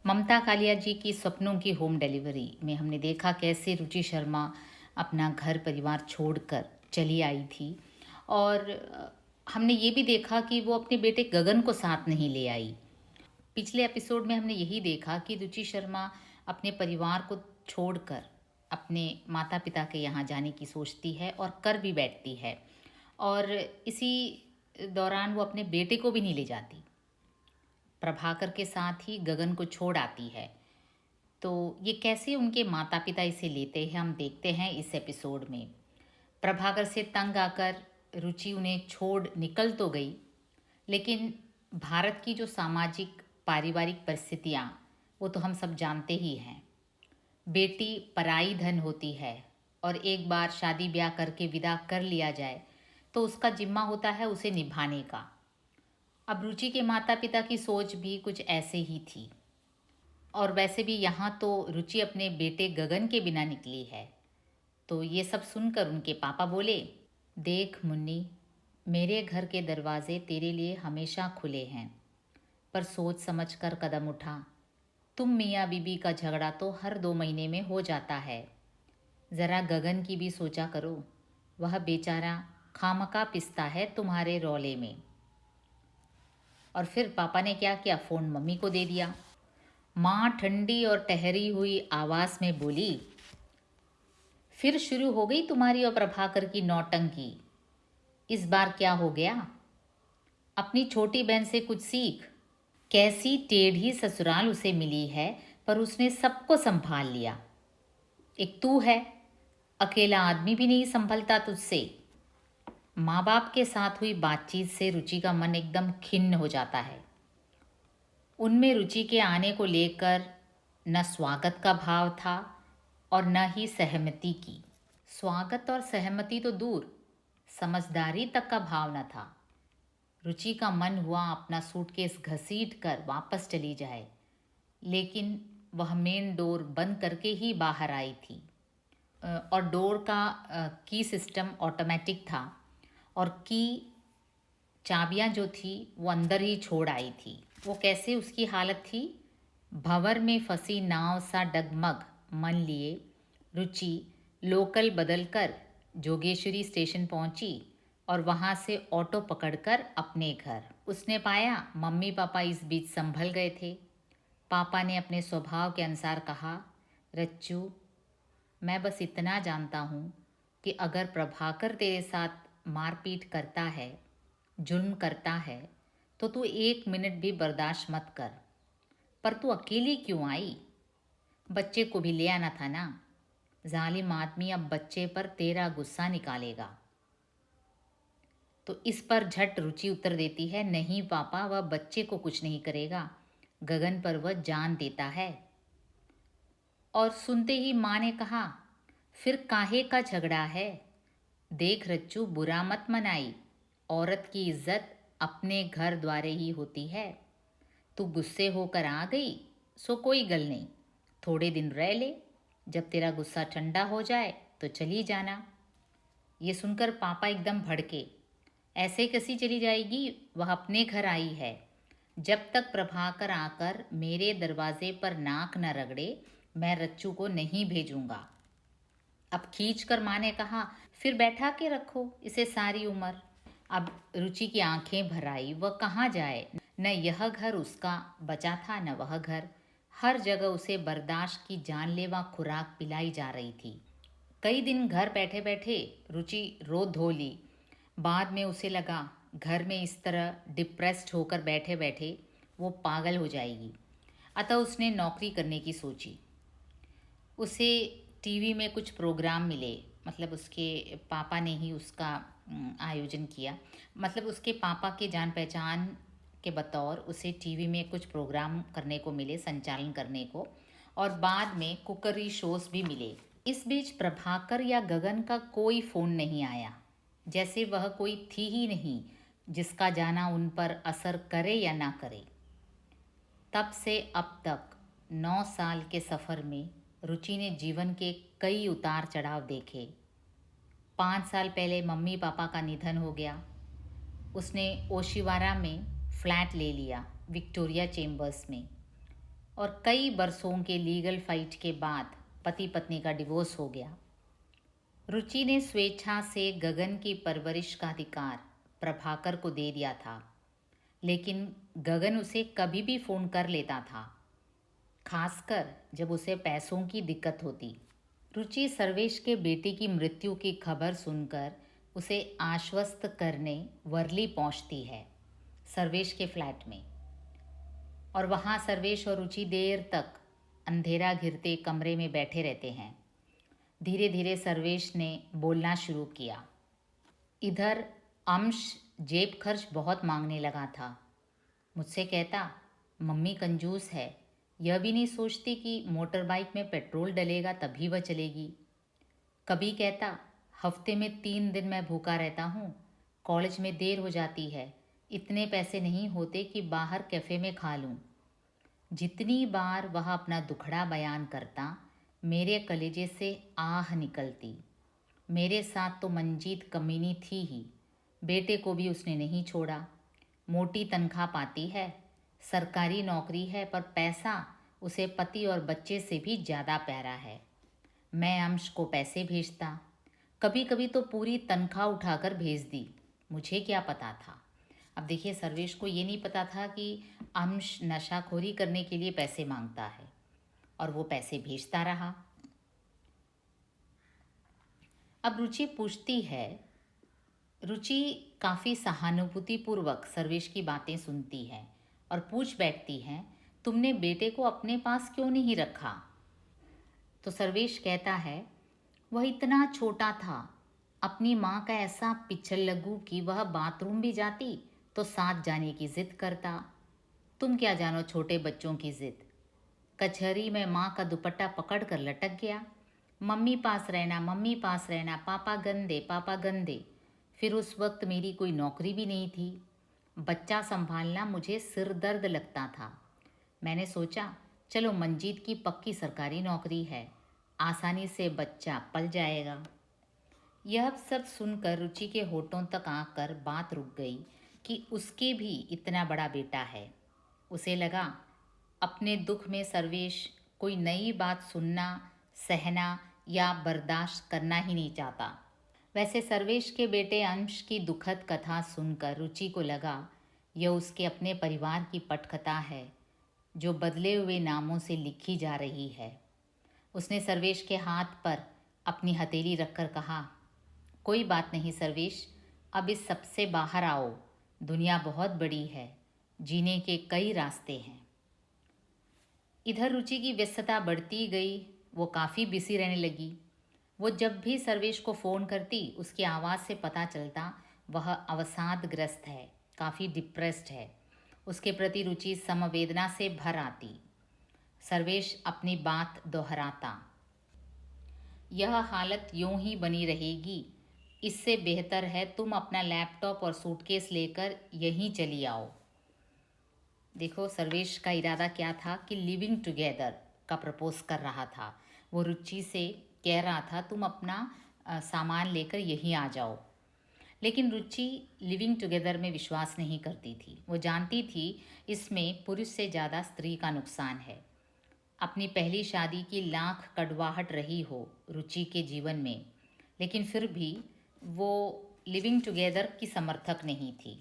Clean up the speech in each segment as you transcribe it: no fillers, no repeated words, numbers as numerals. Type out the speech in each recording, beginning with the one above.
ममता कालिया जी की सपनों की होम डिलीवरी में हमने देखा कैसे रुचि शर्मा अपना घर परिवार छोड़कर चली आई थी। और हमने ये भी देखा कि वो अपने बेटे गगन को साथ नहीं ले आई। पिछले एपिसोड में हमने यही देखा कि रुचि शर्मा अपने परिवार को छोड़कर अपने माता पिता के यहाँ जाने की सोचती है और कर भी बैठती है। और इसी दौरान वो अपने बेटे को भी नहीं ले जाती, प्रभाकर के साथ ही गगन को छोड़ आती है। तो ये कैसे उनके माता पिता इसे लेते हैं हम देखते हैं इस एपिसोड में। प्रभाकर से तंग आकर रुचि उन्हें छोड़ निकल तो गई, लेकिन भारत की जो सामाजिक पारिवारिक परिस्थितियाँ वो तो हम सब जानते ही हैं। बेटी पराई धन होती है और एक बार शादी ब्याह करके विदा कर लिया जाए तो उसका जिम्मा होता है उसे निभाने का। अब रुचि के माता पिता की सोच भी कुछ ऐसे ही थी। और वैसे भी यहाँ तो रुचि अपने बेटे गगन के बिना निकली है। तो ये सब सुनकर उनके पापा बोले, देख मुन्नी, मेरे घर के दरवाजे तेरे लिए हमेशा खुले हैं, पर सोच समझ कर कदम उठा। तुम मियाँ बीबी का झगड़ा तो हर 2 महीने में हो जाता है। ज़रा गगन की भी सोचा करो, वह बेचारा खामका पिसता है तुम्हारे रौले में। और फिर पापा ने क्या किया, फ़ोन मम्मी को दे दिया। माँ ठंडी और ठहरी हुई आवाज़ में बोली, फिर शुरू हो गई तुम्हारी और प्रभाकर की नौटंकी। इस बार क्या हो गया? अपनी छोटी बहन से कुछ सीख। कैसी टेढ़ी ससुराल उसे मिली है, पर उसने सबको संभाल लिया। एक तू है, अकेला आदमी भी नहीं संभलता तुझसे। माँ बाप के साथ हुई बातचीत से रुचि का मन एकदम खिन्न हो जाता है। उनमें रुचि के आने को लेकर न स्वागत का भाव था और न ही सहमति की। स्वागत और सहमति तो दूर, समझदारी तक का भाव न था। रुचि का मन हुआ अपना सूटकेस घसीट कर वापस चली जाए, लेकिन वह मेन डोर बंद करके ही बाहर आई थी। और डोर का की सिस्टम ऑटोमेटिक था और की चाबियां जो थी वो अंदर ही छोड़ आई थी। वो कैसे उसकी हालत थी? भंवर में फंसी नाव सा डगमग मन लिए रुचि लोकल बदलकर जोगेश्वरी स्टेशन पहुंची और वहां से ऑटो पकड़कर अपने घर। उसने पाया मम्मी पापा इस बीच संभल गए थे। पापा ने अपने स्वभाव के अनुसार कहा, रच्चू, मैं बस इतना जानता हूँ कि अगर प्रभाकर तेरे साथ मारपीट करता है, जुल्म करता है, तो तू 1 मिनट भी बर्दाश्त मत कर। पर तू अकेली क्यों आई? बच्चे को भी ले आना था ना। जालिम आदमी अब बच्चे पर तेरा गुस्सा निकालेगा। तो इस पर झट रुचि उत्तर देती है, नहीं पापा, वह बच्चे को कुछ नहीं करेगा, गगन पर वह जान देता है। और सुनते ही माँ ने कहा, फिर काहे का झगड़ा है? देख रच्चू, बुरा मत मनाई, औरत की इज्जत अपने घर द्वारे ही होती है। तू गुस्से होकर आ गई सो कोई गल नहीं, थोड़े दिन रह ले, जब तेरा गुस्सा ठंडा हो जाए तो चली जाना। ये सुनकर पापा एकदम भड़के, ऐसे कैसी चली जाएगी, वह अपने घर आई है। जब तक प्रभाकर आकर मेरे दरवाजे पर नाक न रगड़े, मैं रच्चू को नहीं भेजूंगा। अब खींच कर माँ ने कहा, फिर बैठा के रखो इसे सारी उम्र। अब रुचि की आंखें भर आई, वह कहाँ जाए? न यह घर उसका बचा था न वह घर। हर जगह उसे बर्दाश्त की जानलेवा खुराक पिलाई जा रही थी। कई दिन घर बैठे बैठे रुचि रो धो ली। बाद में उसे लगा घर में इस तरह डिप्रेस्ड होकर बैठे बैठे वो पागल हो जाएगी। अतः उसने नौकरी करने की सोची। उसे टीवी में कुछ प्रोग्राम मिले, मतलब उसके पापा ने ही उसका आयोजन किया। मतलब उसके पापा के जान पहचान के बतौर उसे टीवी में कुछ प्रोग्राम करने को मिले, संचालन करने को, और बाद में कुकरी शोज भी मिले। इस बीच प्रभाकर या गगन का कोई फ़ोन नहीं आया, जैसे वह कोई थी ही नहीं जिसका जाना उन पर असर करे या ना करे। तब से अब तक 9 साल के सफ़र में रुचि ने जीवन के कई उतार चढ़ाव देखे। 5 साल पहले मम्मी पापा का निधन हो गया। उसने ओशिवारा में फ्लैट ले लिया, विक्टोरिया चेम्बर्स में। और कई बरसों के लीगल फाइट के बाद पति पत्नी का डिवोर्स हो गया। रुचि ने स्वेच्छा से गगन की परवरिश का अधिकार प्रभाकर को दे दिया था, लेकिन गगन उसे कभी भी फ़ोन कर लेता था, खासकर जब उसे पैसों की दिक्कत होती। रुचि सर्वेश के बेटे की मृत्यु की खबर सुनकर उसे आश्वस्त करने वर्ली पहुंचती है, सर्वेश के फ्लैट में। और वहाँ सर्वेश और रुचि देर तक अंधेरा घिरते कमरे में बैठे रहते हैं। धीरे धीरे सर्वेश ने बोलना शुरू किया। इधर अंश जेब खर्च बहुत मांगने लगा था। मुझसे कहता, मम्मी कंजूस है, यह भी नहीं सोचती कि मोटर बाइक में पेट्रोल डलेगा तभी वह चलेगी। कभी कहता, हफ्ते में 3 दिन मैं भूखा रहता हूँ, कॉलेज में देर हो जाती है, इतने पैसे नहीं होते कि बाहर कैफ़े में खा लूँ। जितनी बार वह अपना दुखड़ा बयान करता, मेरे कलेजे से आह निकलती। मेरे साथ तो मंजीत कमीनी थी ही, बेटे को भी उसने नहीं छोड़ा। मोटी तनख्वाह पाती है, सरकारी नौकरी है, पर पैसा उसे पति और बच्चे से भी ज़्यादा प्यारा है। मैं अंश को पैसे भेजता, कभी कभी तो पूरी तनख्वाह उठाकर भेज दी। मुझे क्या पता था। अब देखिए, सर्वेश को ये नहीं पता था कि अंश नशाखोरी करने के लिए पैसे मांगता है, और वो पैसे भेजता रहा। अब रुचि पूछती है, रुचि काफ़ी सहानुभूतिपूर्वक सर्वेश की बातें सुनती है और पूछ बैठती है, तुमने बेटे को अपने पास क्यों नहीं रखा? तो सर्वेश कहता है, वह इतना छोटा था, अपनी माँ का ऐसा पिछल लगू कि वह बाथरूम भी जाती तो साथ जाने की जिद करता। तुम क्या जानो छोटे बच्चों की जिद। कचहरी में माँ का दुपट्टा पकड़ कर लटक गया, मम्मी पास रहना, मम्मी पास रहना, पापा गंदे, पापा गंदे। फिर उस वक्त मेरी कोई नौकरी भी नहीं थी, बच्चा संभालना मुझे सिर दर्द लगता था। मैंने सोचा, चलो मंजीत की पक्की सरकारी नौकरी है, आसानी से बच्चा पल जाएगा। यह सब सुनकर रुचि के होठों तक आकर बात रुक गई कि उसके भी इतना बड़ा बेटा है। उसे लगा, अपने दुख में सर्वेश कोई नई बात सुनना, सहना या बर्दाश्त करना ही नहीं चाहता। वैसे सर्वेश के बेटे अंश की दुखद कथा सुनकर रुचि को लगा, यह उसके अपने परिवार की पटकथा है जो बदले हुए नामों से लिखी जा रही है। उसने सर्वेश के हाथ पर अपनी हथेली रखकर कहा, कोई बात नहीं सर्वेश, अब इस सब से बाहर आओ, दुनिया बहुत बड़ी है, जीने के कई रास्ते हैं। इधर रुचि की व्यस्तता बढ़ती गई, वो काफ़ी बिजी रहने लगी। वो जब भी सर्वेश को फ़ोन करती, उसकी आवाज़ से पता चलता वह अवसादग्रस्त है, काफ़ी डिप्रेस्ड है। उसके प्रति रुचि समवेदना से भर आती। सर्वेश अपनी बात दोहराता, यह हालत यूं ही बनी रहेगी, इससे बेहतर है तुम अपना लैपटॉप और सूटकेस लेकर यहीं चली आओ। देखो, सर्वेश का इरादा क्या था कि लिविंग टुगेदर का प्रपोज कर रहा था। वो रुचि से कह रहा था, तुम अपना सामान लेकर यहीं आ जाओ। लेकिन रुचि लिविंग टुगेदर में विश्वास नहीं करती थी। वो जानती थी इसमें पुरुष से ज़्यादा स्त्री का नुकसान है। अपनी पहली शादी की लाख कड़वाहट रही हो रुचि के जीवन में, लेकिन फिर भी वो लिविंग टुगेदर की समर्थक नहीं थी।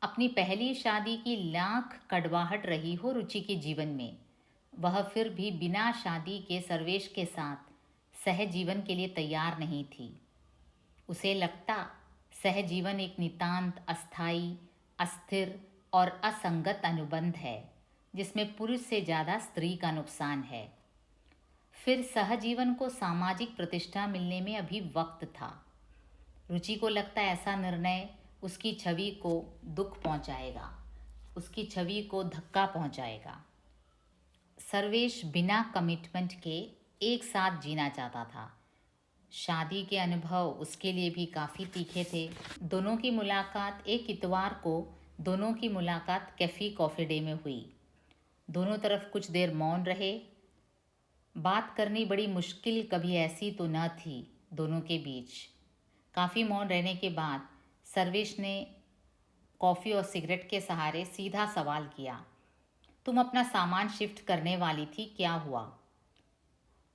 अपनी पहली शादी की लाख कड़वाहट रही हो रुचि के जीवन में, वह फिर भी बिना शादी के सर्वेश के साथ सहजीवन के लिए तैयार नहीं थी। उसे लगता सहजीवन एक नितांत अस्थाई, अस्थिर और असंगत अनुबंध है जिसमें पुरुष से ज़्यादा स्त्री का नुकसान है। फिर सहजीवन को सामाजिक प्रतिष्ठा मिलने में अभी वक्त था। रुचि को लगता ऐसा निर्णय उसकी छवि को दुख पहुंचाएगा, उसकी छवि को धक्का पहुंचाएगा। सर्वेश बिना कमिटमेंट के एक साथ जीना चाहता था। शादी के अनुभव उसके लिए भी काफ़ी तीखे थे। दोनों की मुलाकात एक इतवार को दोनों की मुलाकात कैफ़ी कॉफ़ी डे में हुई। दोनों तरफ कुछ देर मौन रहे। बात करनी बड़ी मुश्किल कभी ऐसी तो न थी दोनों के बीच। काफ़ी मौन रहने के बाद सर्वेश ने कॉफ़ी और सिगरेट के सहारे सीधा सवाल किया, तुम अपना सामान शिफ्ट करने वाली थी, क्या हुआ?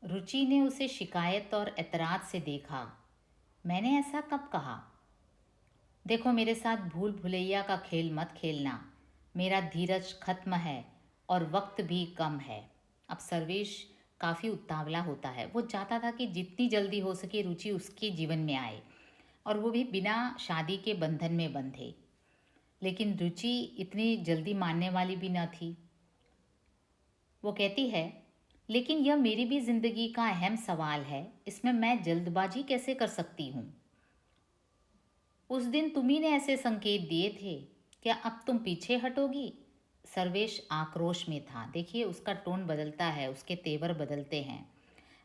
रुचि ने उसे शिकायत और एतराज से देखा। मैंने ऐसा कब कहा? देखो, मेरे साथ भूल भुलैया का खेल मत खेलना। मेरा धीरज खत्म है और वक्त भी कम है। अब सर्वेश काफ़ी उतावला होता है। वो चाहता था कि जितनी जल्दी हो सके रुचि उसके जीवन में आए, और वो भी बिना शादी के बंधन में बंधे। लेकिन रुचि इतनी जल्दी मानने वाली भी न थी। वो कहती है, लेकिन यह मेरी भी जिंदगी का अहम सवाल है, इसमें मैं जल्दबाजी कैसे कर सकती हूँ? उस दिन तुम्ही ने ऐसे संकेत दिए थे, क्या अब तुम पीछे हटोगी? सर्वेश आक्रोश में था। देखिए, उसका टोन बदलता है, उसके तेवर बदलते हैं।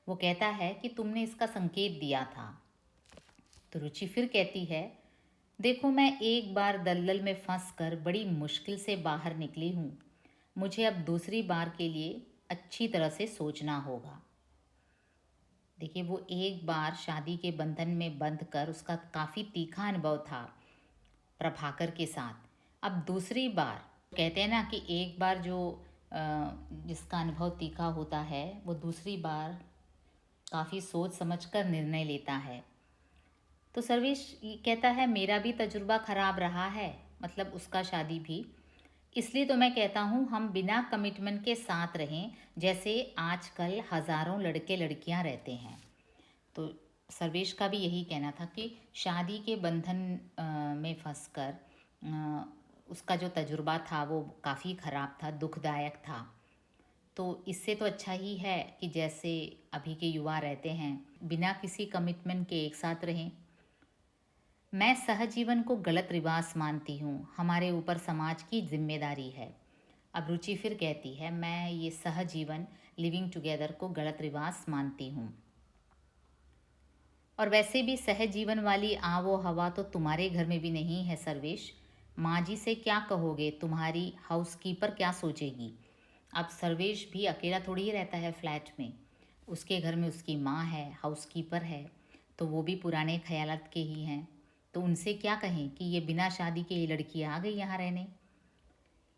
वो कहता है कि तुमने इसका संकेत दिया था। तो रुचि फिर कहती है, देखो, मैं एक बार दलदल में फंस कर बड़ी मुश्किल से बाहर निकली हूँ। मुझे अब दूसरी बार के लिए अच्छी तरह से सोचना होगा। देखिए, वो एक बार शादी के बंधन में बंध कर उसका काफ़ी तीखा अनुभव था प्रभाकर के साथ। अब दूसरी बार, कहते हैं ना कि एक बार जो जिसका अनुभव तीखा होता है वो दूसरी बार काफ़ी सोच समझकर निर्णय लेता है। तो सर्वेश ये कहता है, मेरा भी तजुर्बा खराब रहा है, मतलब उसका शादी भी। इसलिए तो मैं कहता हूँ हम बिना कमिटमेंट के साथ रहें, जैसे आजकल हज़ारों लड़के लड़कियाँ रहते हैं। तो सर्वेश का भी यही कहना था कि शादी के बंधन में फंसकर उसका जो तजुर्बा था वो काफ़ी ख़राब था, दुखदायक था। तो इससे तो अच्छा ही है कि जैसे अभी के युवा रहते हैं, बिना किसी कमिटमेंट के एक साथ रहें। मैं सहजीवन को गलत रिवाज मानती हूँ, हमारे ऊपर समाज की जिम्मेदारी है। अब रुचि फिर कहती है, मैं ये सहजीवन, लिविंग टुगेदर को गलत रिवाज मानती हूँ। और वैसे भी सहजीवन वाली आबो हवा तो तुम्हारे घर में भी नहीं है सर्वेश। माँ जी से क्या कहोगे? तुम्हारी हाउसकीपर क्या सोचेगी? अब सर्वेश भी अकेला थोड़ी ही रहता है फ्लैट में। उसके घर में उसकी माँ है, हाउसकीपर है, तो वो भी पुराने ख्यालात के ही हैं। तो उनसे क्या कहें कि ये बिना शादी के ये लड़की आ गई यहाँ रहने?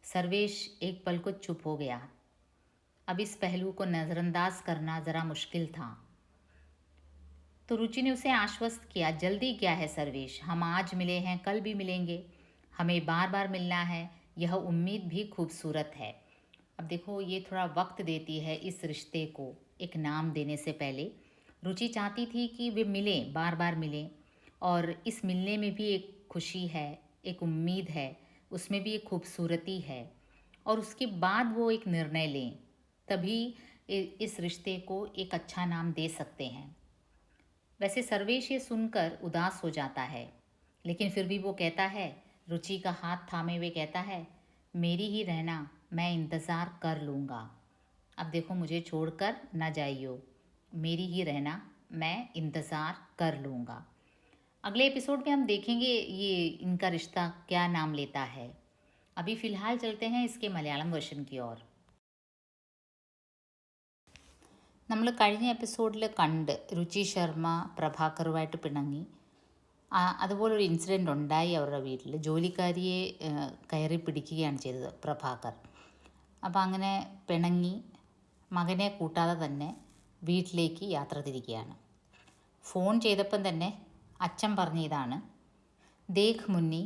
सर्वेश एक पल को चुप हो गया। अब इस पहलू को नज़रअंदाज करना ज़रा मुश्किल था। तो रुचि ने उसे आश्वस्त किया, जल्दी क्या है सर्वेश, हम आज मिले हैं, कल भी मिलेंगे, हमें बार बार मिलना है, यह उम्मीद भी खूबसूरत है। अब देखो, ये थोड़ा वक्त देती है इस रिश्ते को एक नाम देने से पहले। रुचि चाहती थी कि वे मिलें, बार बार मिलें, और इस मिलने में भी एक खुशी है, एक उम्मीद है, उसमें भी एक खूबसूरती है, और उसके बाद वो एक निर्णय लें, तभी इस रिश्ते को एक अच्छा नाम दे सकते हैं। वैसे सर्वेश ये सुनकर उदास हो जाता है, लेकिन फिर भी वो कहता है, रुचि का हाथ थामे हुए कहता है, मेरी ही रहना, मैं इंतज़ार कर लूँगा। अब देखो, मुझे छोड़कर ना जाइयो, मेरी ही रहना, मैं इंतज़ार कर लूँगा। अगले एपिसोड में हम देखेंगे ये इनका रिश्ता क्या नाम लेता है। अभी फ़िलहाल चलते हैं इसके मलयालम वर्ഷൻ की ओर। നമ്മൾ കഴിഞ്ഞ എപ്പിസോഡിൽ കണ്ട് രുചി ശർമ്മ പ്രഭാകറുമായിട്ട് പിണങ്ങി. അതുപോലൊരു ഇൻസിഡൻ്റ് ഉണ്ടായി അവരുടെ വീട്ടിൽ. ജോലിക്കാരിയെ കയറി പിടിക്കുകയാണ് ചെയ്തത് പ്രഭാകർ. അപ്പോൾ അങ്ങനെ പിണങ്ങി മകനെ കൂട്ടാതെ തന്നെ വീട്ടിലേക്ക് യാത്ര തിരിക്കുകയാണ്. ഫോൺ ചെയ്തപ്പം തന്നെ അച്ഛൻ പറഞ്ഞ ഇതാണ്, ദേഖ് മുന്നി,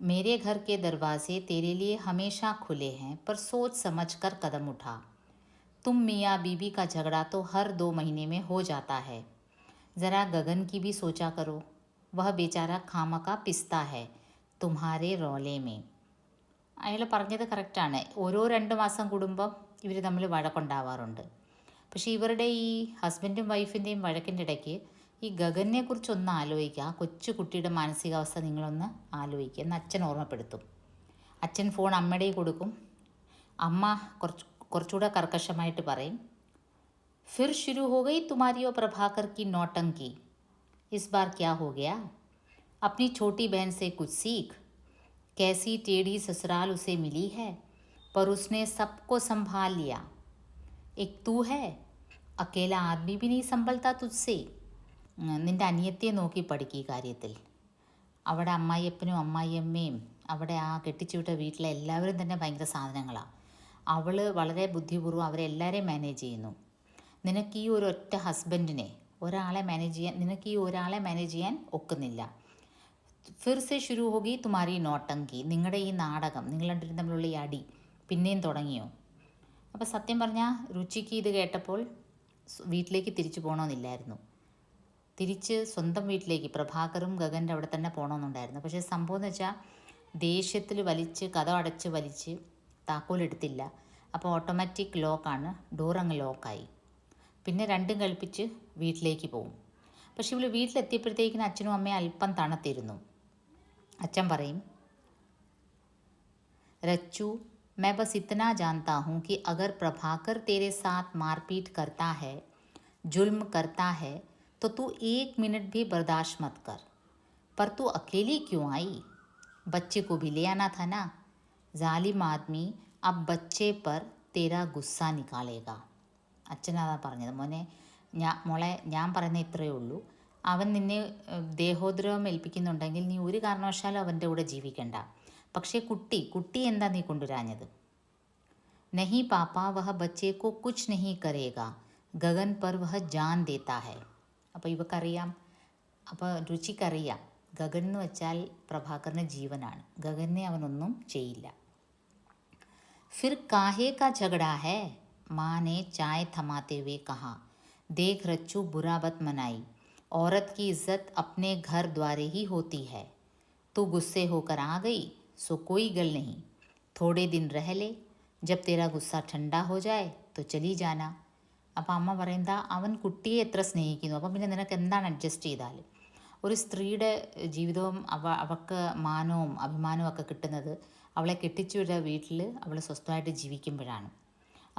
मेरे घर के दरवाजे तेरे लिए हमेशा खुले हैं, पर सोच समझ कर कदम उठा. तुम मियाँ बीबी का झगड़ा तो हर 2 महीने में हो जाता है. ज़रा गगन की भी सोचा करो, वह बेचारा खामका पिसता है तुम्हारे रोले में. അയാൾ പറഞ്ഞത് കറക്റ്റാണ്. ഓരോ 2 മാസം കൂടുമ്പം ഇവർ തമ്മിൽ വഴക്കുണ്ടാവാറുണ്ട്. പക്ഷേ ഇവരുടെ ഈ ഹസ്ബൻഡും വൈഫിൻ്റെയും വഴക്കിൻ്റെ ഇടയ്ക്ക് ഈ ഗഗനെ കുറിച്ചൊന്ന് ആലോചിക്കുക. ആ കൊച്ചു കുട്ടിയുടെ മാനസികാവസ്ഥ നിങ്ങളൊന്ന് ആലോചിക്കുക എന്ന് അച്ഛൻ ഓർമ്മപ്പെടുത്തും. അച്ഛൻ ഫോൺ അമ്മയുടെ കൊടുക്കും. അമ്മ കുറച്ചുകൂടെ കർക്കശമായിട്ട് പറയും, फिर शुरू हो गई तुम्हारी और प्रभाकर की नौटंकी. इस बार क्या हो गया? अपनी छोटी बहन से कुछ सीख. कैसी टेढ़ी ससुराल उसे मिली है, पर उसने सबको संभाल लिया. एक तू है, अकेला आदमी भी नहीं संभलता तुझसे. നിൻ്റെ അനിയത്തിയെ നോക്കി പഠിക്കുക ഈ കാര്യത്തിൽ. അവിടെ അമ്മായിയപ്പനും അമ്മായിയമ്മയും അവിടെ ആ കെട്ടിച്ചുവിട്ട വീട്ടിലെ എല്ലാവരും തന്നെ ഭയങ്കര സാധനങ്ങളാണ്. അവൾ വളരെ ബുദ്ധിപൂർവ്വം അവരെല്ലാവരെയും മാനേജ് ചെയ്യുന്നു. നിനക്ക് ഈ ഒരു ഒറ്റ ഹസ്ബൻഡിനെ നിനക്ക് ഈ ഒരാളെ മാനേജ് ചെയ്യാൻ ഒക്കുന്നില്ല. ഫിർ സെ ശുരു ഹോഗി തുമാരി നോട്ടങ്കി, നിങ്ങളുടെ ഈ നാടകം, നിങ്ങൾ രണ്ടുപേരും തമ്മിലുള്ള ഈ അടി പിന്നെയും തുടങ്ങിയോ? അപ്പോൾ സത്യം പറഞ്ഞാൽ രുചിക്ക് ഇത് കേട്ടപ്പോൾ വീട്ടിലേക്ക് തിരിച്ചു പോകണമെന്നില്ലായിരുന്നു. തിരിച്ച് സ്വന്തം വീട്ടിലേക്ക് പ്രഭാകറും ഗഗൻ്റെ അവിടെ തന്നെ പോകണമെന്നുണ്ടായിരുന്നു. പക്ഷേ സംഭവം എന്ന് വെച്ചാൽ ദേഷ്യത്തിൽ കഥ അടച്ച് വലിച്ച് താക്കോലെടുത്തില്ല. അപ്പോൾ ഓട്ടോമാറ്റിക് ലോക്കാണ്, ഡോറങ്ങ് ലോക്കായി. പിന്നെ രണ്ടും കൽപ്പിച്ച് വീട്ടിലേക്ക് പോകും. പക്ഷെ ഇവൾ വീട്ടിലെത്തിയപ്പോഴത്തേക്കിന് അച്ഛനും അമ്മയും അല്പം തണുത്തിരുന്നു. അച്ഛൻ പറയും, रच्चू मैं बस इतना जानता हूँ कि अगर प्रभाकर तेरे साथ मारपीट करता है, जुल्म करता है, तो तू 1 मिनट भी बर्दाश्त मत कर. पर तू अकेली क्यों आई? बच्चे को भी ले आना था ना. जालिम आदमी अब बच्चे पर तेरा गुस्सा निकालेगा. അച്ഛനതാ പറഞ്ഞത്, മോളെ ഞാൻ പറയുന്ന ഇത്രയേ ഉള്ളൂ. അവൻ നിന്നെ ദേഹോദ്രവം ഏൽപ്പിക്കുന്നുണ്ടെങ്കിൽ നീ ഒരു കാരണവശാലും അവൻ്റെ കൂടെ ജീവിക്കണ്ട. പക്ഷേ കുട്ടി എന്താ നീ കൊണ്ടുവരാഞ്ഞത്? नहीं पापा वह बच्चे को कुछ नहीं करेगा, गगन पर वह जान देता है. അപ്പോൾ ഇവക്കറിയാം, അപ്പോൾ രുചിക്കറിയാം ഗഗൻ എന്ന് വെച്ചാൽ പ്രഭാകറിന് ജീവനാണ്, ഗഗനെ അവനൊന്നും ചെയ്യില്ല. फिर काहे का झगड़ा है? माँ ने चाय थमाते हुए कहा. देख रच्चू, बुरा मत मनाई. औरत की इज्जत अपने घर द्वारे ही होती है. तू गुस्से होकर आ गई सो कोई गल नहीं, थोड़े दिन रह ले, जब तेरा गुस्सा ठंडा हो जाए तो चली जाना. അപ്പോൾ അമ്മ പറയുന്നത്, അവൻ കുട്ടിയെ എത്ര സ്നേഹിക്കുന്നു, അപ്പം പിന്നെ നിനക്ക് എന്താണ് അഡ്ജസ്റ്റ് ചെയ്താൽ? ഒരു സ്ത്രീയുടെ ജീവിതവും അവൾക്ക് മാനവും അഭിമാനവും ഒക്കെ കിട്ടുന്നത് അവളെ കെട്ടിച്ചുവിട്ട വീട്ടിൽ അവൾ സ്വസ്ഥമായിട്ട് ജീവിക്കുമ്പോഴാണ്.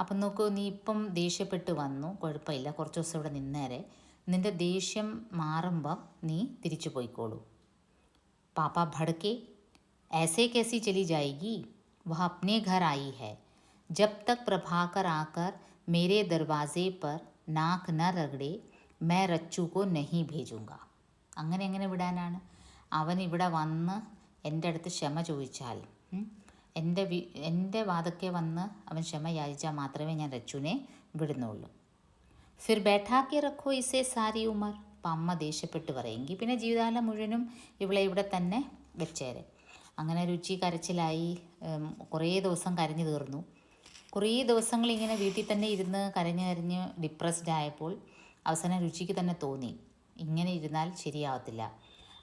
അപ്പം നോക്കൂ, നീ ഇപ്പം ദേഷ്യപ്പെട്ട് വന്നു, കുഴപ്പമില്ല, കുറച്ച് ദിവസം ഇവിടെ നിന്നേരെ, നിൻ്റെ ദേഷ്യം മാറുമ്പം നീ തിരിച്ചു പോയിക്കോളൂ. പാപ്പ ഭടക്കെ ऐसे कैसी चली जाएगी? वह अपने घर आई है. जब तक प्रभाकर आकर मेरे दरवाजे पर नाक न रगड़े मैं रच्चू को नहीं भेजूँगा. അങ്ങനെ എങ്ങനെ വിടാനാണ്? അവൻ ഇവിടെ വന്ന് എൻ്റെ അടുത്ത് ക്ഷമ ചോദിച്ചാൽ, എൻ്റെ വാദക്കെ വന്ന് അവൻ ക്ഷമ യാചിച്ചാൽ മാത്രമേ ഞാൻ രച്ചുവിനെ വിടുന്നുള്ളൂ. ഫിർ ബൈഠാക്കി റഖോ ഇസേ സാരി ഉമർ. അപ്പം അമ്മ ദേഷ്യപ്പെട്ട് പറയുമെങ്കിൽ പിന്നെ ജീവിതകാലം മുഴുവനും ഇവളെ ഇവിടെ തന്നെ വെച്ചേരെ. അങ്ങനെ രുചി കരച്ചിലായി, കുറേ ദിവസം കരഞ്ഞു തീർന്നു. കുറേ ദിവസങ്ങൾ ഇങ്ങനെ വീട്ടിൽ തന്നെ ഇരുന്ന് കരഞ്ഞ് ഡിപ്രസ്ഡ് ആയപ്പോൾ അവസാനം രുചിക്ക് തന്നെ തോന്നി, ഇങ്ങനെ ഇരുന്നാൽ ശരിയാവത്തില്ല.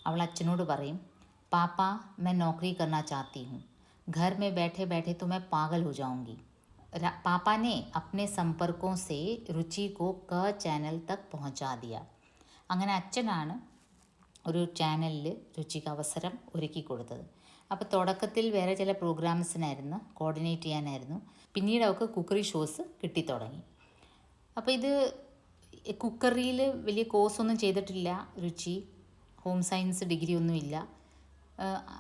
അവൾ അച്ഛനോട് പറയും, പാപ്പ मैं नौकरी करना चाहती हूँ, घर में बैठे बैठे तो मैं पागल हो जाऊँगी. पापा ने अपने संपर्कों से रुचि को क चैनल तक पहुँचा दिया. അങ്ങനെ അച്ഛനാണ് ഒരു ചാനലിൽ രുചിക്ക് അവസരം ഒരുക്കി കൊടുത്തത്. അപ്പോൾ തുടക്കത്തിൽ വേറെ ചില പ്രോഗ്രാംസിനായിരുന്നു, കോർഡിനേറ്റ് ചെയ്യാനായിരുന്നു. പിന്നീട് അവൾക്ക് കുക്കറി ഷോസ് കിട്ടിത്തുടങ്ങി. അപ്പോൾ ഇത് കുക്കറിയിൽ വലിയ കോഴ്സൊന്നും ചെയ്തിട്ടില്ല രുചി, ഹോം സയൻസ് ഡിഗ്രി ഒന്നുമില്ല.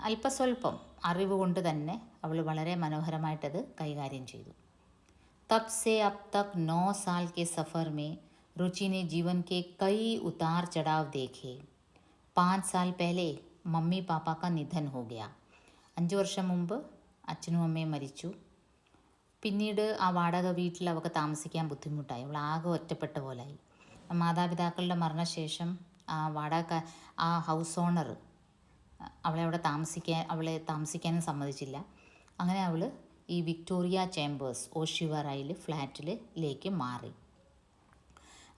അല്പസ്വല്പം അറിവ് കൊണ്ട് തന്നെ അവൾ വളരെ മനോഹരമായിട്ടത് കൈകാര്യം ചെയ്തു. തബ് സെ അബ് തക് 9 साल के सफ़र में रुचि ने जीवन के कई उतार चढ़ाव देखे. 5 साल पहले मम्मी पापा का निधन हो गया. 5 വർഷം മുമ്പ് അച്ഛനും അമ്മയും മരിച്ചു. പിന്നീട് ആ വാടക വീട്ടിൽ അവൾക്ക് താമസിക്കാൻ ബുദ്ധിമുട്ടായി, അവൾ ആകെ ഒറ്റപ്പെട്ട പോലായി. മാതാപിതാക്കളുടെ മരണശേഷം ആ ഹൗസ് ഓണർ അവളെ താമസിക്കാനും സമ്മതിച്ചില്ല. അങ്ങനെ അവൾ ഈ വിക്ടോറിയ ചേംബേഴ്സ് ഓഷിവറയിൽ ഫ്ലാറ്റിലേക്ക് മാറി.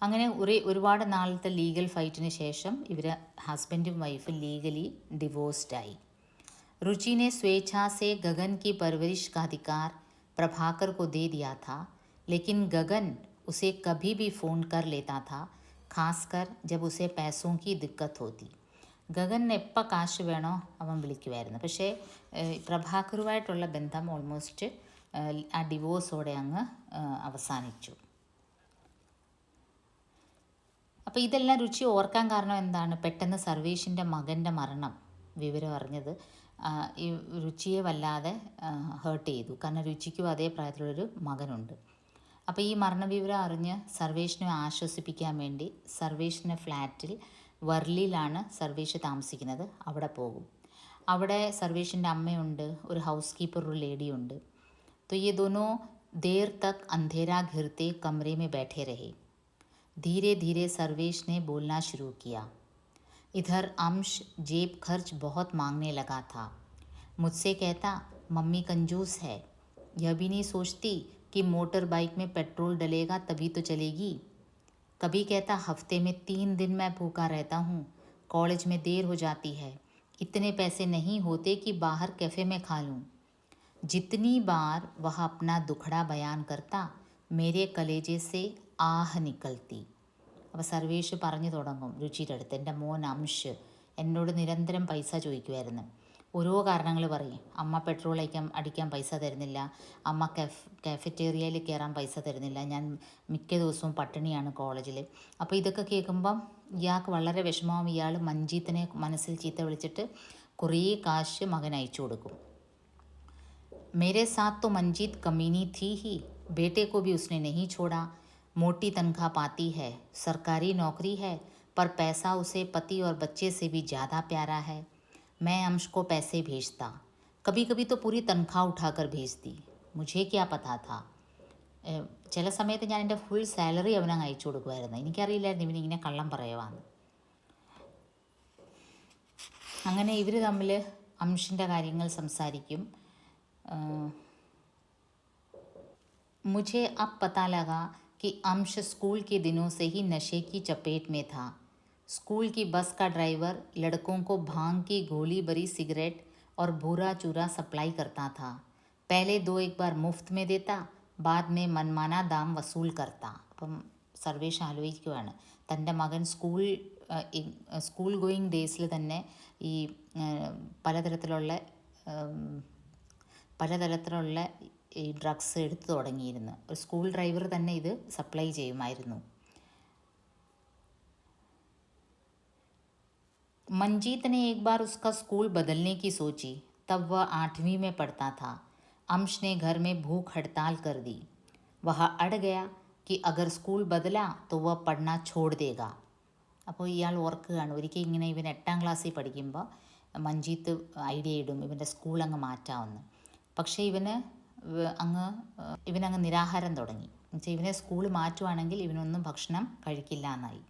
അങ്ങനെ ഒരുപാട് നാളത്തെ ലീഗൽ ഫൈറ്റിന് ശേഷം ഇവർ ഹസ്ബൻഡും വൈഫും ലീഗലി ഡിവോഴ്സ്ഡായി. रुचि ने स्वेच्छा से गगन की परवरिश का अधिकार प्रभाकर को दे दिया था, लेकिन गगन उसे कभी भी फ़ोन कर लेता था, खासकर जब उसे पैसों की दिक्कत होती. ഗഗന് എപ്പോൾ കാശ് വേണോ അവൻ വിളിക്കുമായിരുന്നു. പക്ഷേ പ്രഭാകറുമായിട്ടുള്ള ബന്ധം ഓൾമോസ്റ്റ് ആ ഡിവോഴ്സോടെ അങ്ങ് അവസാനിച്ചു. അപ്പോൾ ഇതെല്ലാം രുചി ഓർക്കാൻ കാരണം എന്താണ്? പെട്ടെന്ന് സർവേഷിൻ്റെ മകൻ്റെ മരണം വിവരം അറിഞ്ഞത് ഈ രുചിയെ വല്ലാതെ ഹേർട്ട് ചെയ്തു. കാരണം രുചിക്കും അതേ പ്രായത്തിലുള്ളൊരു മകനുണ്ട്. അപ്പോൾ ഈ മരണവിവരം അറിഞ്ഞ് സർവേഷിനെ ആശ്വസിപ്പിക്കാൻ വേണ്ടി സർവേഷിൻ്റെ ഫ്ലാറ്റിൽ വർലിയിലാണ് സർവേഷ് താമസിക്കുന്നത്, അവിടെ പോകും. അവിടെ സർവേഷിൻ്റെ അമ്മയുണ്ട്, ഒരു ഹൗസ് കീപ്പർ, ഒരു ലേഡിയുണ്ട്. तो ये दोनों देर तक अंधेरा घिरते कमरे में बैठे रहे। धीरे धीरे सर्वेश ने बोलना शुरू किया। इधर अंश जेब खर्च बहुत मांगने लगा था। मुझसे कहता, मम्मी कंजूस है, यह भी नहीं सोचती कि मोटर बाइक में पेट्रोल डलेगा तभी तो चलेगी। कभी कहता, हफ्ते में 3 दिन मैं भूखा रहता हूँ, कॉलेज में देर हो जाती है, इतने पैसे नहीं होते कि बाहर कैफ़े में खा लूँ। जितनी बार वह अपना दुखड़ा बयान करता, मेरे कलेजे से ആഹ് നിക്കൽത്തി. അപ്പോൾ സർവേഷ് പറഞ്ഞു തുടങ്ങും രുചിയുടെ അടുത്ത്, എൻ്റെ മോൻ അംഷ് എന്നോട് നിരന്തരം പൈസ ചോദിക്കുമായിരുന്നു. ഓരോ കാരണങ്ങൾ പറയും. അമ്മ പെട്രോൾ അടിക്കാൻ പൈസ തരുന്നില്ല, അമ്മ കാഫറ്റേറിയയിൽ കയറാൻ പൈസ തരുന്നില്ല, ഞാൻ മിക്ക ദിവസവും പട്ടിണിയാണ് കോളേജിൽ. അപ്പോൾ ഇതൊക്കെ കേൾക്കുമ്പം ഇയാൾക്ക് വളരെ വിഷമവും. ഇയാൾ മഞ്ജീത്തിനെ മനസ്സിൽ ചീത്ത വിളിച്ചിട്ട് കുറേ കാശ് മകൻ അയച്ചു കൊടുക്കും. मेरे साथ तो मंजीत कमीनी थी ही, बेटे को भी उसने नहीं छोड़ा। मोटी तनख्वाह पाती है, सरकारी नौकरी है, पर पैसा उसे पति और बच्चे से भी ज़्यादा प्यारा है। मैं अंश को पैसे भेजता, कभी कभी तो पूरी तनख्वाह उठाकर भेजती। मुझे क्या पता था, ചില സമയത്ത് ഞാൻ എൻ്റെ ഫുൾ സാലറി അവനങ്ങ് അയച്ചു കൊടുക്കുമായിരുന്നു. എനിക്കറിയില്ലായിരുന്നു ഇവനിങ്ങനെ കള്ളം പറയുവാന്ന്. അങ്ങനെ ഇവർ തമ്മിൽ അംഷിൻ്റെ കാര്യങ്ങൾ സംസാരിക്കും. मुझे अब पता लगा कि अंश स्कूल के दिनों से ही नशे की चपेट में था. स्कूल की बस का ड्राइवर लड़कों को भांग की गोली भरी सिगरेट और भूरा चूरा सप्लाई करता था. पहले 2-1 बार मुफ्त में देता, बाद में मनमाना दाम वसूल करता. അപ്പം സർവേഷ് ആലോചിക്കുവാണ്, തൻ്റെ മകൻ സ്കൂൾ ഗോയിങ് ഡേയ്സിൽ തന്നെ ഈ പലതരത്തിലുള്ള ഈ ഡ്രഗ്സ് എടുത്തു തുടങ്ങിയിരുന്നു. ഒരു സ്കൂൾ ഡ്രൈവർ തന്നെ ഇത് സപ്ലൈ ചെയ്യുമായിരുന്നു. मंजीत ने एक बार उसका स्कूल बदलने की सोची, तब वह 8वीं में पढ़ता था. अंश ने घर में भूख हड़ताल कर दी. वह अड़ गया कि अगर स्कूल बदला तो वह पढ़ना छोड़ देगा. അപ്പോൾ ഇയാൾ ഓർക്കുകയാണ്, ഒരിക്കൽ ഇങ്ങനെ ഇവൻ 8ാം ക്ലാസ്സിൽ പഠിക്കുമ്പോൾ മഞ്ജീത്ത് ഐഡിയ ഇടും ഇവൻ്റെ സ്കൂൾ അങ്ങ് മാറ്റാമെന്ന്. പക്ഷേ ഇവനങ്ങ് നിരാഹാരം തുടങ്ങി. എന്നുവെച്ചാൽ ഇവനെ സ്കൂൾ മാറ്റുവാണെങ്കിൽ ഇവനൊന്നും ഭക്ഷണം കഴിക്കില്ല എന്നായി.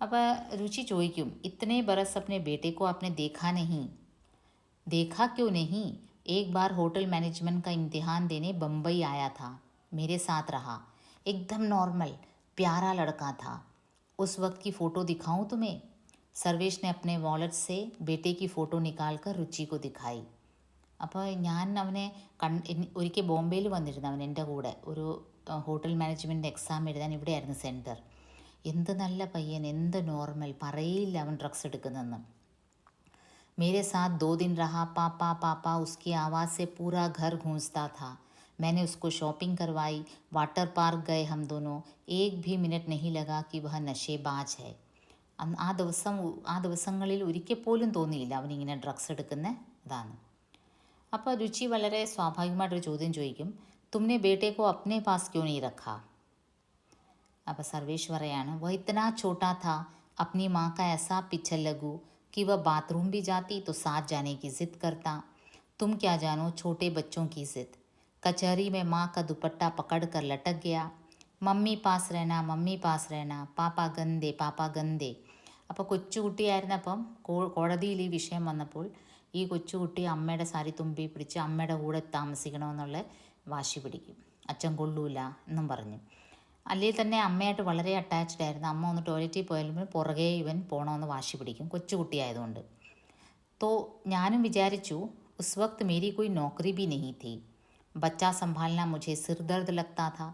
അപ്പോൾ രുചി ചോദിക്കും, ഇത്തനെ ബറസ് अपने बेटे को आपने देखा नहीं? देखा क्यों नहीं? एक बार होटल मैनेजमेंट का इम्तिहान देने बम्बई आया था, मेरे साथ रहा. एकदम नॉर्मल प्यारा लड़का था. उस वक्त की फ़ोटो दिखाऊं तुम्हें? सर्वेश ने अपने वॉलेट से बेटे की फ़ोटो निकाल कर रुचि को दिखाई. അപ്പോൾ ഞാൻ അവനെ ഒരിക്കൽ ബോംബെയിൽ വന്നിരുന്നു. അവൻ എൻ്റെ കൂടെ ഒരു ഹോട്ടൽ മാനേജ്മെൻറ്റ് എക്സാം എഴുതാൻ. ഇവിടെയായിരുന്നു സെൻറ്റർ. എന്ത് നല്ല പയ്യൻ, എന്ത് നോർമൽ, പറയില്ല അവൻ ഡ്രഗ്സ് എടുക്കുന്നെന്ന്. मेरे साथ 2 दिन रहा, पापा पापा उसकी आवाज़ से पूरा घर गूंजता था. मैंने उसको शॉपिंग करवाई, वाटर पार्क गए हम दोनों. एक भी मिनट नहीं लगा कि वह नशेबाज है. ആ ദിവസങ്ങളിൽ ഒരിക്കൽ പോലും തോന്നിയില്ല അവനിങ്ങനെ ഡ്രഗ്സ് എടുക്കുന്ന ഇതാണ്. അപ്പോൾ രുചി വളരെ സ്വാഭാവികമായിട്ടൊരു ചോദ്യം ചോദിക്കും, തുമ്നെ ബേട്ടെ കോ അപ്നെ പാസ് ക്യോ നീ രഖാ? അപ്പോൾ സർവേഷ് പറയാണ്, വഹ് ഇത്തനാ ഛോട്ടാ था, अपनी माँ का ऐसा पिछल लगू कि वह बाथरूम भी जाती तो साथ जाने की ज़िद करता. तुम क्या जानो छोटे बच्चों की ज़िद. कचहरी में माँ का दुपट्टा पकड़ कर लटक गया. मम्मी पास रहना, पापा गंदे. അപ്പോൾ കൊച്ചുകുട്ടിയായിരുന്നപ്പം കോടതിയിൽ ഈ വിഷയം വന്നപ്പോൾ ഈ കൊച്ചുകുട്ടി അമ്മയുടെ സാരി തുമ്പി പിടിച്ച് അമ്മയുടെ കൂടെ താമസിക്കണമെന്നുള്ള വാശി പിടിക്കും. അച്ഛൻ കൊള്ളൂല എന്നും പറഞ്ഞു. അല്ലെങ്കിൽ തന്നെ അമ്മയായിട്ട് വളരെ അറ്റാച്ച്ഡ് ആയിരുന്നു. അമ്മ ഒന്ന് ടോയ്ലറ്റിൽ പോയാലും പുറകെ ഇവൻ പോകണമെന്ന് വാശി പിടിക്കും, കൊച്ചുകുട്ടിയായതുകൊണ്ട്. तो ഞാനും വിചാരിച്ചു, उस वक्त मेरी कोई नौकरी भी नहीं थी, बच्चा संभालना मुझे सिर दर्द लगता था.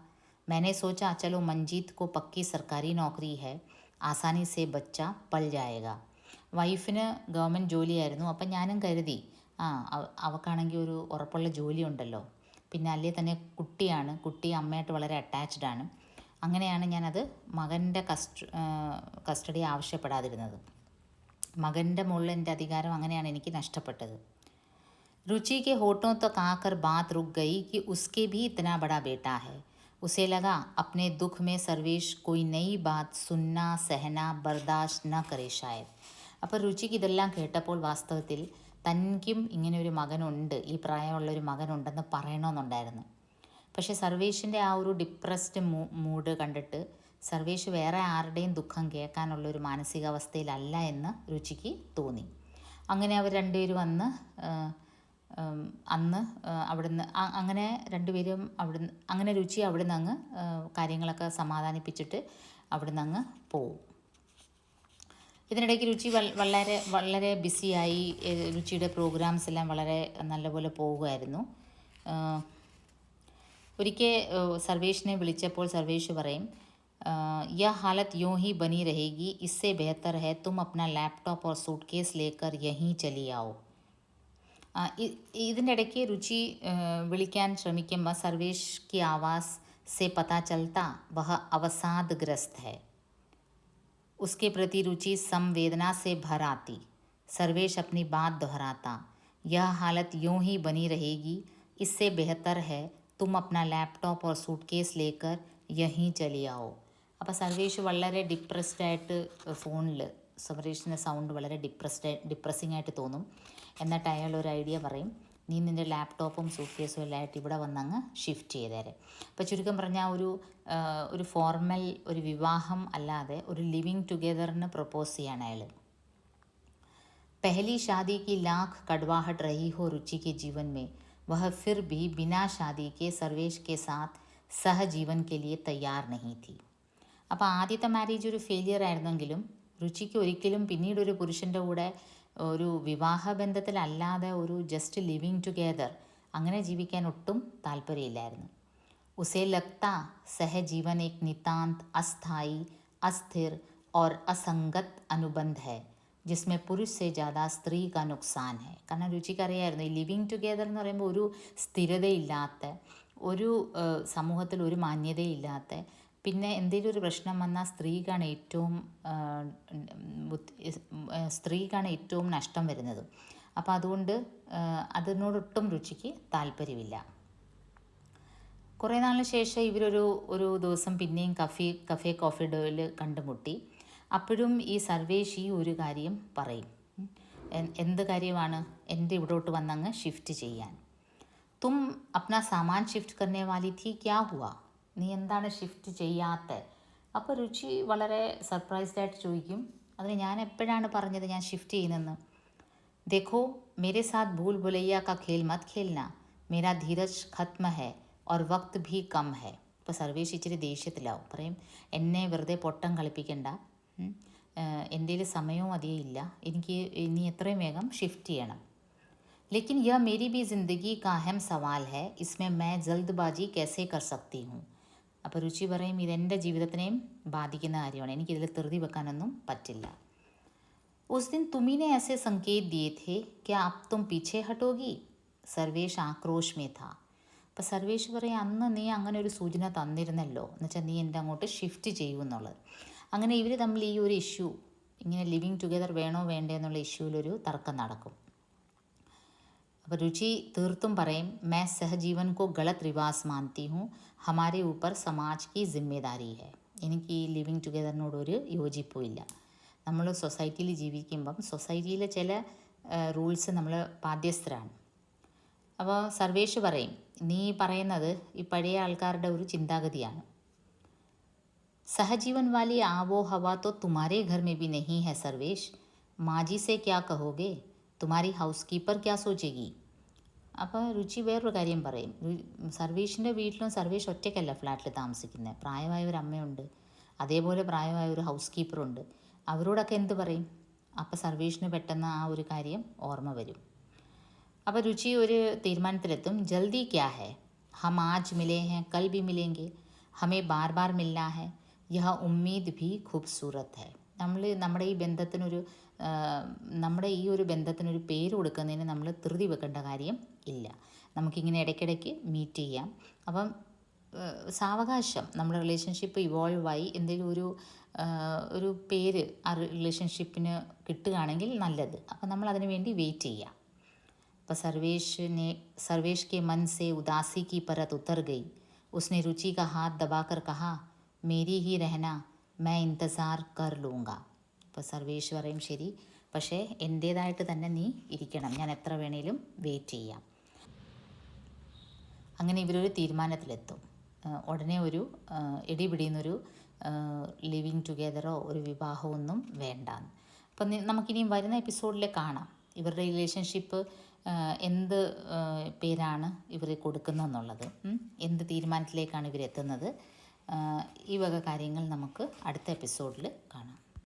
मैंने सोचा चलो मंजीत को पक्की सरकारी नौकरी है, ആസാനി സേ ബച്ച പൽ ജായേഗ. വൈഫിന് ഗവൺമെൻറ് ജോലിയായിരുന്നു. അപ്പം ഞാനും കരുതി അവൾക്കാണെങ്കിൽ ഒരു ഉറപ്പുള്ള ജോലി ഉണ്ടല്ലോ, പിന്നെ അല്ലേ തന്നെ കുട്ടി അമ്മയായിട്ട് വളരെ അറ്റാച്ച്ഡാണ്. അങ്ങനെയാണ് ഞാനത് മകൻ്റെ കസ്റ്റഡി ആവശ്യപ്പെടാതിരുന്നത്. മകൻ്റെ മുകളിൽ എൻ്റെ അധികാരം അങ്ങനെയാണ് എനിക്ക് നഷ്ടപ്പെട്ടത്. रुचि के होठों तक आकर बात रुक गई कि उसके भी इतना बड़ा बेटा है. उसे लगा अपने दुख में सर्वेश कोई नई बात सुनना सहना बर्दाश्त न करे शायद. അപ്പോൾ രുചിക്ക് ഇതെല്ലാം കേട്ടപ്പോൾ വാസ്തവത്തിൽ തനിക്കും ഇങ്ങനെ ഒരു മകനുണ്ട്, ഈ പ്രായമുള്ളൊരു മകനുണ്ടെന്ന് പറയണമെന്നുണ്ടായിരുന്നു. പക്ഷേ സർവേഷിൻ്റെ ആ ഒരു ഡിപ്രസ്ഡ് മൂഡ് കണ്ടിട്ട് സർവേഷ് വേറെ ആരുടെയും ദുഃഖം കേൾക്കാനുള്ളൊരു മാനസികാവസ്ഥയിലല്ല എന്ന് രുചിക്ക് തോന്നി. അങ്ങനെ അവർ രണ്ടുപേരും അന്ന് അവിടുന്ന് അങ്ങനെ രണ്ടുപേരും അവിടുന്ന് അങ്ങനെ രുചി അവിടുന്ന് അങ്ങ് കാര്യങ്ങളൊക്കെ സമാധാനിപ്പിച്ചിട്ട് അവിടുന്ന് അങ്ങ് പോവും. ഇതിനിടയ്ക്ക് രുചി വളരെ വളരെ ബിസിയായി. രുചിയുടെ പ്രോഗ്രാംസ് എല്ലാം വളരെ നല്ലപോലെ പോവുമായിരുന്നു. ഒരിക്കൽ സർവേഷിനെ വിളിച്ചപ്പോൾ സർവേഷ് പറയും, यह हालत यूं ही बनी रहेगी, इससे बेहतर है तुम अपना लैपटॉप और सूटकेस लेकर यहीं चली आओ. ഇതിൻ്റെ ഇടയ്ക്ക് രുചി വിളിക്കാൻ ശ്രമിക്കുമ്പോൾ സർവേഷ് की आवाज़ से पता चलता वह अवसादग्रस्त है. उसके प्रति रुचि संवेदना से भर आती. सर्वेश अपनी बात दोहराता, यह हालत यूं ही बनी रहेगी, इससे बेहतर है तुम अपना लैपटॉप और सूटकेस लेकर यहीं चली आओ. അപ്പോൾ സർവേഷ് വളരെ ഡിപ്രസ്ഡ് ആയിട്ട് ഫോണിൽ സർവേഷിൻ്റെ സൗണ്ട് വളരെ ഡിപ്രസിംഗ് ആയിട്ട് തോന്നും. എന്നിട്ട് അയാൾ ഒരു ഐഡിയ പറയും, നീ നിൻ്റെ ലാപ്ടോപ്പും സൂട്ട് കേസും എല്ലാം ആയിട്ട് ഇവിടെ വന്നങ്ങ് ഷിഫ്റ്റ് ചെയ്തേരെ. അപ്പോൾ ചുരുക്കം പറഞ്ഞാൽ ഒരു ഫോർമൽ ഒരു വിവാഹം അല്ലാതെ ഒരു ലിവിങ് ടുഗെദറിന് പ്രപ്പോസ് ചെയ്യാണ് അയാൾ. पहली शादी की लाख कड़वाहट रही हो रुचि के जीवन में, वह फिर भी बिना शादी के सर्वेश के साथ सहजीवन के लिए तैयार नहीं थी. അപ്പോൾ ആദ്യത്തെ മാരേജ് ഒരു ഫെയിലിയർ ആയിരുന്നെങ്കിലും രുചിക്ക് ഒരിക്കലും പിന്നീട് ഒരു പുരുഷൻ്റെ കൂടെ ഒരു വിവാഹബന്ധത്തിലല്ലാതെ ഒരു ജസ്റ്റ് ലിവിങ് ടുഗെദർ അങ്ങനെ ജീവിക്കാൻ ഒട്ടും താല്പര്യമില്ലായിരുന്നു. ഉസേ ലഗ്ത सहजीवन एक नितांत अस्थाई अस्थिर और असंगत अनुबंध है जिसमें पुरुष से ज़्यादा स्त्री का नुकसान है. കാരണം രുചിക്കറിയായിരുന്നു ഈ ലിവിങ് ടുഗെദർ എന്ന് പറയുമ്പോൾ ഒരു സ്ഥിരതയില്ലാത്ത, ഒരു സമൂഹത്തിൽ ഒരു മാന്യതയില്ലാത്ത, പിന്നെ എന്തെങ്കിലും ഒരു പ്രശ്നം വന്നാൽ സ്ത്രീക്കാണ് ഏറ്റവും നഷ്ടം വരുന്നത്. അപ്പോൾ അതുകൊണ്ട് അതിനോടൊട്ടും രുചിക്ക് താല്പര്യമില്ല. കുറേ നാളിന് ശേഷം ഒരു ദിവസം പിന്നെയും കോഫി ഡേയിൽ കണ്ടുമുട്ടി. അപ്പോഴും ഈ സർവേഷ് ഈ ഒരു കാര്യം പറയും. എന്ത് കാര്യമാണ്? എൻ്റെ ഇവിടോട്ട് വന്നങ്ങ് ഷിഫ്റ്റ് ചെയ്യാൻ. തും അപ്നാ സാമാൻ ഷിഫ്റ്റ് കർനെ വാലി തീ, ക്യാ ഹുവാ? നീ എന്താണ് ഷിഫ്റ്റ് ചെയ്യാത്ത? അപ്പോൾ രുചി വളരെ സർപ്രൈസ്ഡ് ആയിട്ട് ചോദിക്കും, അതിന് ഞാൻ എപ്പോഴാണ് പറഞ്ഞത് ഞാൻ ഷിഫ്റ്റ് ചെയ്യുന്നതെന്ന്? देखो मेरे साथ भूल भुलैया का खेल मत खेलना, मेरा धीरज खत्म है और वक्त भी कम है. ഇപ്പോൾ സർവേഷ് ഇച്ചിരി ദേഷ്യത്തിലാവും. പറയും, എന്നെ വെറുതെ പൊട്ടം കളിപ്പിക്കണ്ട, എൻ്റെ കയ്യിൽ സമയവും അധികം ഇല്ല, എനിക്ക് ഇനി എത്രയും വേഗം ഷിഫ്റ്റ് ചെയ്യണം. लेकिन यह मेरी भी ज़िंदगी का अहम सवाल है, इसमें मैं जल्दबाजी कैसे कर सकती हूँ. അപ്പോൾ രുചി പറയും, ഇതെൻ്റെ ജീവിതത്തിനെയും ബാധിക്കുന്ന കാര്യമാണ്, എനിക്കിതിൽ ധൃതി വെക്കാനൊന്നും പറ്റില്ല. उस दिन तुम्ही ने ऐसे संकेत दिए थे, क्या अब तुम पीछे हटोगी? സർവേഷ് ആക്രോശ് മേ था. അപ്പോൾ സർവേഷ് പറയും, അന്ന് നീ അങ്ങനെ ഒരു സൂചന തന്നിരുന്നല്ലോ, എന്നുവെച്ചാൽ നീ എൻ്റെ അങ്ങോട്ട് ഷിഫ്റ്റ് ചെയ്യുമെന്നുള്ളത്. അങ്ങനെ ഇവർ തമ്മിൽ ഈ ഒരു ഇഷ്യൂ, ഇങ്ങനെ ലിവിങ് ടുഗെദർ വേണോ വേണ്ടേ എന്നുള്ള ഇഷ്യൂവിലൊരു തർക്കം നടക്കും. അപ്പോൾ രുചി തീർത്തും പറയും, मैं सहजीवन को गलत रिवाज मानती हूँ, हमारे ऊपर समाज की जिम्मेदारी है. എനിക്ക് ഈ ലിവിങ് ടുഗെദറിനോടൊരു യോജിപ്പും ഇല്ല. നമ്മൾ സൊസൈറ്റിയിൽ ജീവിക്കുമ്പം സൊസൈറ്റിയിലെ ചില റൂൾസ് നമ്മൾ ബാധ്യസ്ഥരാണ്. അപ്പോൾ സർവേഷ് പറയും, നീ പറയുന്നത് ഈ പഴയ ആൾക്കാരുടെ ഒരു ചിന്താഗതിയാണ്. सहजीवन वाली आबो हवा तो तुम्हारे घर में भी नहीं है सर्वेश, माँ जी से क्या कहोगे, तुम्हारी हाउस कीपर क्या सोचेगी. അപ്പോൾ രുചി വേറൊരു കാര്യം പറയും, സർവേഷിൻ്റെ വീട്ടിലും സർവേഷ് ഒറ്റയ്ക്കല്ല ഫ്ലാറ്റിൽ താമസിക്കുന്നത്, പ്രായമായ ഒരു അമ്മയുണ്ട്, അതേപോലെ പ്രായമായ ഒരു ഹൗസ് കീപ്പറുണ്ട്, അവരോടൊക്കെ എന്ത് പറയും? അപ്പോൾ സർവേഷിന് പെട്ടെന്ന് ആ ഒരു കാര്യം ഓർമ്മ വരും. അപ്പോൾ രുചി ഒരു തീരുമാനത്തിലെത്തും, ജൽദി ക്യാ ഹെ, ഹം ആജ് മിലേ ഹെ കൽ ഭി മിലേംഗെ, ഹമേ ബാർ ബാർ മിൽനാ ഹെ, യഹ ഉമ്മീദ് ഭി ഖൂബ്സൂരത് ഹെ. നമ്മുടെ ഈ ഒരു ബന്ധത്തിനൊരു പേര് കൊടുക്കുന്നതിന് നമ്മൾ ധൃതി വെക്കേണ്ട കാര്യം ഇല്ല, നമുക്കിങ്ങനെ ഇടയ്ക്കിടയ്ക്ക് മീറ്റ് ചെയ്യാം. അപ്പം സാവകാശം നമ്മുടെ റിലേഷൻഷിപ്പ് ഇവോൾവായി എന്തെങ്കിലും ഒരു പേര് ആ റിലേഷൻഷിപ്പിന് കിട്ടുകയാണെങ്കിൽ നല്ലത്. അപ്പം നമ്മൾ അതിനു വേണ്ടി വെയിറ്റ് ചെയ്യാം. അപ്പോൾ സർവേഷ് के मन से उदासी की परत उतर गई. उसने रुचि का हाथ दबाकर कहा, मेरी ही रहना, मैं इंतज़ार कर लूँगा. അപ്പോൾ സർവേഷ് പറയും, ശരി, പക്ഷേ എൻ്റേതായിട്ട് തന്നെ നീ ഇരിക്കണം, ഞാൻ എത്ര വേണേലും വെയിറ്റ് ചെയ്യാം. അങ്ങനെ ഇവരൊരു തീരുമാനത്തിലെത്തും. ഉടനെ ഒരു ഇടിപിടിയുന്നൊരു ലിവിങ് ടുഗെദറോ ഒരു വിവാഹമൊന്നും വേണ്ടാന്ന്. അപ്പം നമുക്കിനിയും വരുന്ന എപ്പിസോഡിൽ കാണാം ഇവരുടെ റിലേഷൻഷിപ്പ് എന്ത് പേരാണ് ഇവർ കൊടുക്കുന്നതെന്നുള്ളത്, എന്ത് തീരുമാനത്തിലേക്കാണ് ഇവരെത്തുന്നത്. ഈ വക കാര്യങ്ങൾ നമുക്ക് അടുത്ത എപ്പിസോഡിൽ കാണാം.